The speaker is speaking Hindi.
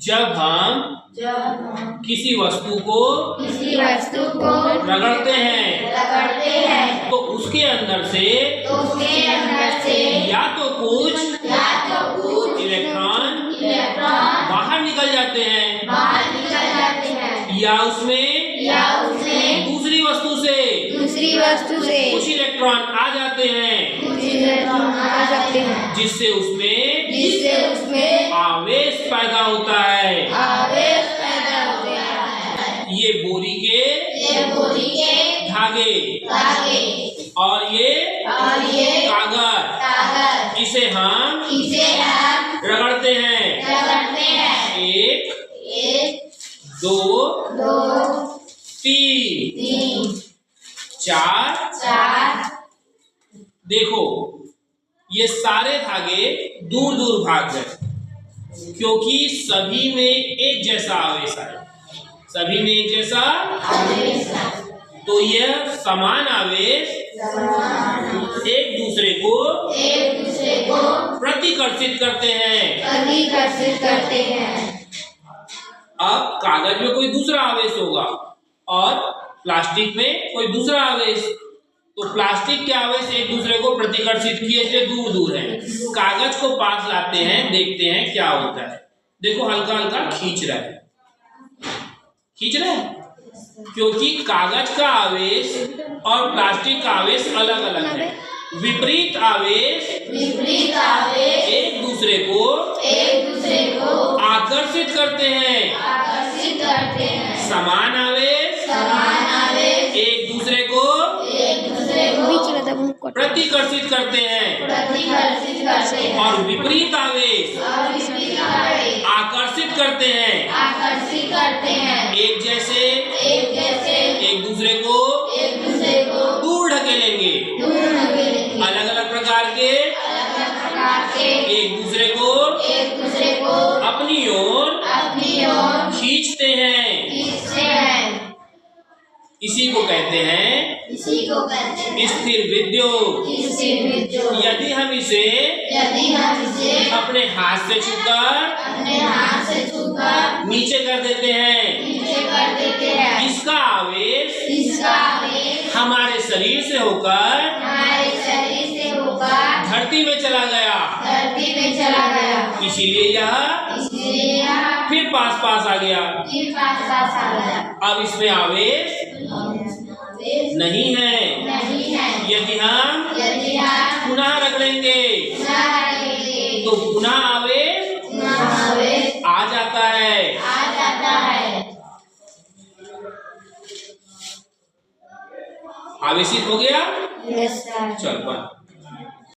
जब हम किसी वस्तु को रगड़ते हैं तो उसके अंदर से या तो कुछ इलेक्ट्रॉन बाहर निकल जाते हैं या उसमें दूसरी वस्तु से कुछ इलेक्ट्रॉन आ जाते हैं जिससे उसमें आवेश पैदा होता है। ये बोरी के धागे और ये कागज, इसे हम रगड़ते हैं। 1 2 3 4। देखो ये सारे धागे दूर दूर भाग गए क्योंकि सभी में एक जैसा आवेश है। तो यह समान आवेश एक दूसरे को प्रतिकर्षित करते हैं। अब कागज में कोई दूसरा आवेश होगा और प्लास्टिक में कोई दूसरा आवेश, तो प्लास्टिक के आवेश एक दूसरे को प्रतिकर्षित किए इसलिए दूर दूर है। कागज को पास लाते हैं, देखते हैं क्या होता है। देखो हल्का हल्का खींच रहा है क्योंकि कागज का आवेश और प्लास्टिक का आवेश अलग अलग है। विपरीत आवेश एक दूसरे को आकर्षित करते हैं। समान आवेश एक दूसरे को प्रतिकर्षित करते हैं और विपरीत आवेश आकर्षित करते हैं। एक जैसे एक दूसरे को दूर ढकेलेंगे। अलग अलग प्रकार के एक दूसरे को अपनी ओर खींचते हैं। इसी को कहते हैं स्थिर विद्युत। यदि हम इसे अपने हाथ से छूकर नीचे कर देते हैं, इसका आवेश हमारे शरीर से होकर धरती में चला गया। इसीलिए यह फिर पास आ गया। अब इसमें आवेश नहीं है। यदि हम पुनः रख लेंगे तो पुनः आवेश आ जाता है। आवेशित हो गया। चल बन।